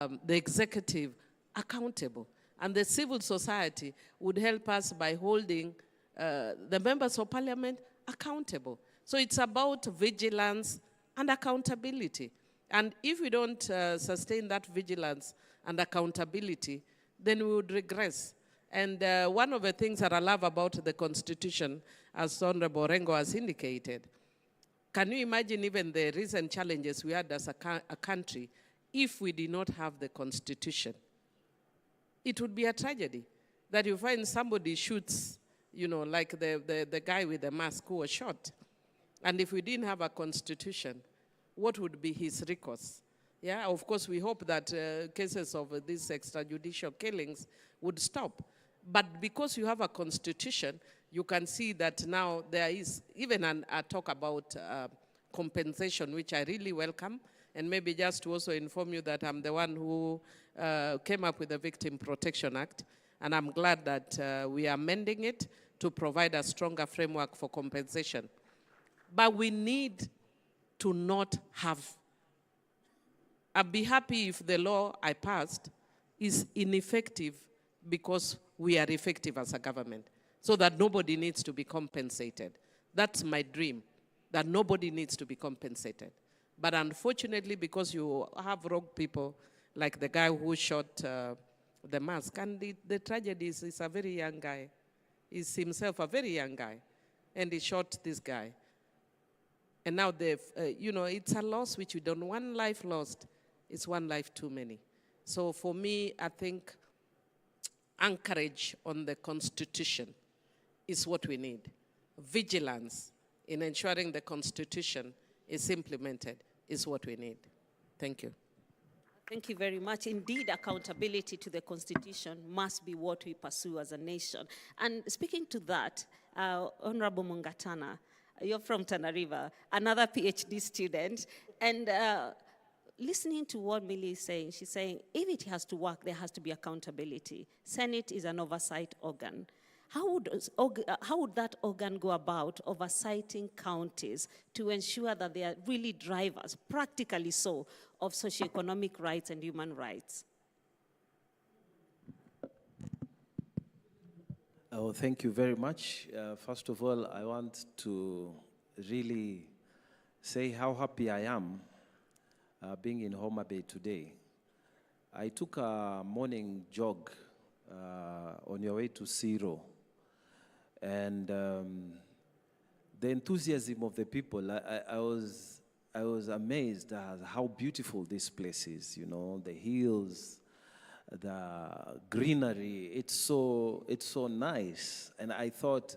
the executive accountable. And the civil society would help us by holding the members of parliament accountable. So it's about vigilance and accountability. And if we don't sustain that vigilance and accountability, then we would regress. And one of the things that I love about the Constitution, as Honorable Rengo has indicated, can you imagine even the recent challenges we had as a country if we did not have the Constitution? It would be a tragedy that you find somebody shoots, you know, like the guy with the mask who was shot. And if we didn't have a Constitution, what would be his recourse? Yeah, of course, we hope that cases of these extrajudicial killings would stop. But because you have a Constitution, you can see that now there is even a talk about compensation, which I really welcome. And maybe just to also inform you that I'm the one who came up with the Victim Protection Act. And I'm glad that we are amending it to provide a stronger framework for compensation. But we need to not have. I'd be happy if the law I passed is ineffective because we are effective as a government, so that nobody needs to be compensated. That's my dream, that nobody needs to be compensated. But unfortunately, because you have rogue people, like the guy who shot the mask, and the tragedy is he's a very young guy. He's himself a very young guy, and he shot this guy. And now you know, it's a loss which we don't. One life lost is one life too many. So for me, I think anchorage on the Constitution is what we need. Vigilance in ensuring the Constitution is implemented is what we need. Thank you. Thank you very much. Indeed, accountability to the Constitution must be what we pursue as a nation. And speaking to that, Honorable Mungatana, you're from Tana River, another PhD student, and listening to what Millie is saying, she's saying, if it has to work, there has to be accountability. Senate is an oversight organ. How would that organ go about oversighting counties to ensure that they are really drivers, practically so, of socioeconomic rights and human rights? Oh, thank you very much. First of all, I want to really say how happy I am being in Homa Bay today. I took a morning jog on your way to Zero, and the enthusiasm of the people, I was amazed at how beautiful this place is. You know, the hills, the greenery. It's so nice. And I thought,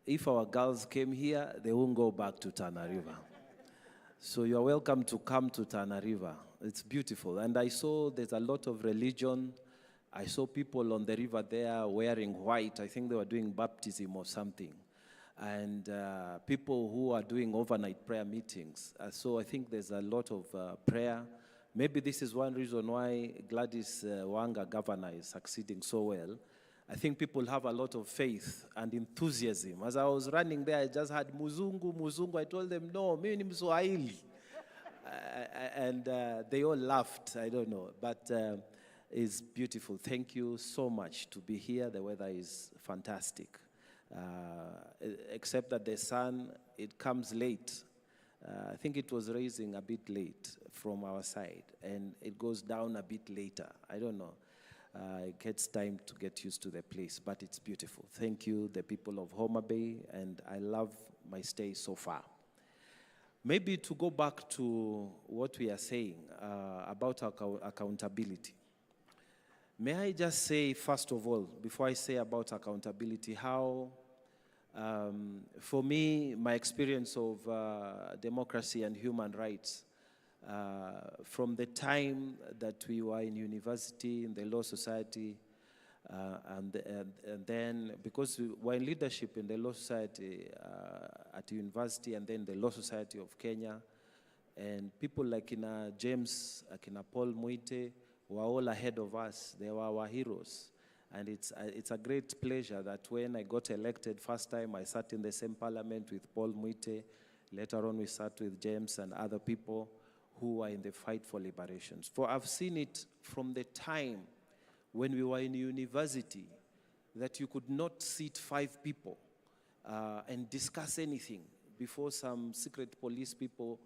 if our girls came here, they won't go back to Tana River. So you're welcome to come to Tana River. It's beautiful. And I saw there's a lot of religion. I saw people on the river there wearing white. I think they were doing baptism or something. And people who are doing overnight prayer meetings. So I think there's a lot of prayer. Maybe this is one reason why Gladys Wanga, governor, is succeeding so well. I think people have a lot of faith and enthusiasm. As I was running there, I just had Muzungu, Muzungu. I told them, no, mimi ni Mswahili. And they all laughed, I don't know. But it's beautiful. Thank you so much to be here. The weather is fantastic. Except that the sun, it comes late. I think it was rising a bit late from our side, and it goes down a bit later. I don't know. It gets time to get used to the place, but it's beautiful. Thank you, the people of Homa Bay, and I love my stay so far. Maybe to go back to what we are saying about accountability. May I just say, first of all, before I say about accountability, how for me, my experience of democracy and human rights, from the time that we were in university, in the Law Society, and then because we were in leadership in the Law Society at university, and then the Law Society of Kenya, and people like James, Paul Muite, were all ahead of us. They were our heroes. And it's a great pleasure that when I got elected first time, I sat in the same parliament with Paul Muite. Later on, we sat with James and other people who are in the fight for liberations. For I've seen it from the time when we were in university, that you could not sit 5 people and discuss anything before some secret police people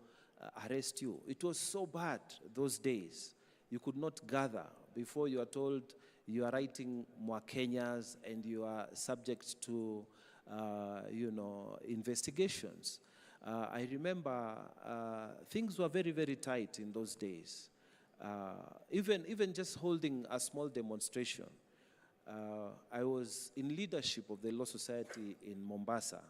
arrest you. It was so bad those days. You could not gather before you are told you are writing more Kenyas and you are subject to, investigations. I remember things were very, very tight in those days. Even just holding a small demonstration. I was in leadership of the Law Society in Mombasa.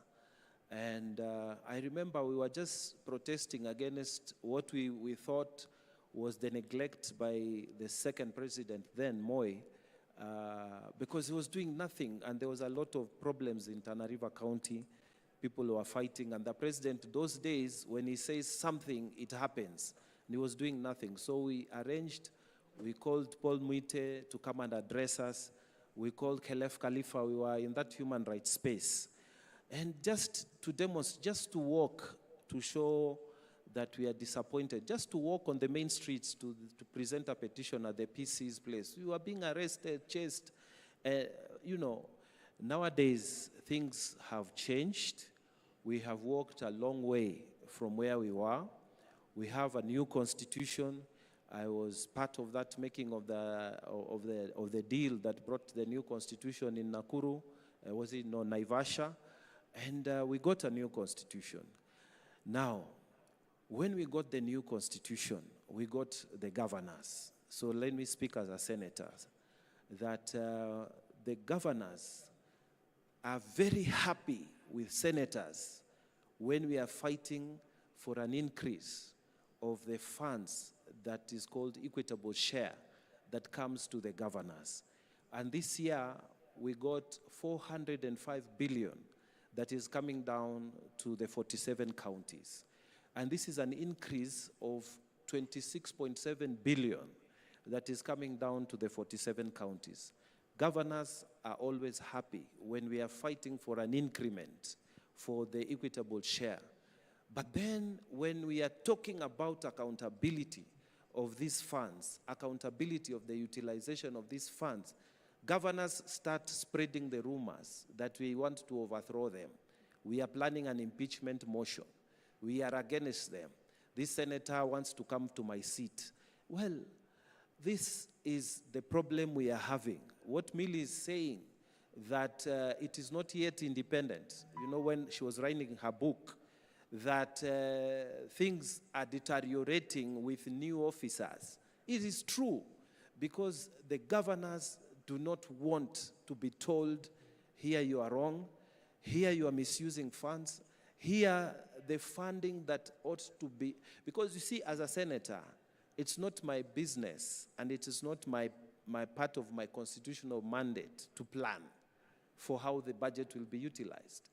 And I remember we were just protesting against what we thought was the neglect by the second president then, Moi, because he was doing nothing, and there was a lot of problems in Tana River County. People were fighting, and the president, those days, when he says something, it happens. And he was doing nothing. So we called Paul Muite to come and address us. We called Khelef Khalifa. We were in that human rights space. And just to demonstrate, just to walk, to show that we are disappointed, just to walk on the main streets to present a petition at the PC's place. We were being arrested, chased. Nowadays, things have changed. We have walked a long way from where we were. We have a new constitution. I was part of that making of the deal that brought the new constitution in Nakuru. Naivasha? And we got a new constitution. Now, when we got the new constitution, we got the governors. So let me speak as a senator, that the governors are very happy with senators when we are fighting for an increase of the funds that is called equitable share that comes to the governors. And this year, we got 405 billion that is coming down to the 47 counties. And this is an increase of 26.7 billion that is coming down to the 47 counties. Governors are always happy when we are fighting for an increment for the equitable share. But then when we are talking about accountability of these funds, accountability of the utilization of these funds, governors start spreading the rumors that we want to overthrow them. We are planning an impeachment motion. We are against them. This senator wants to come to my seat. Well, this is the problem we are having. What Millie is saying, that it is not yet independent. When she was writing her book, that things are deteriorating with new officers. It is true, because the governors do not want to be told, here you are wrong, here you are misusing funds, here the funding that ought to be, because you see, as a senator, it's not my business, and it is not my part of my constitutional mandate to plan for how the budget will be utilized.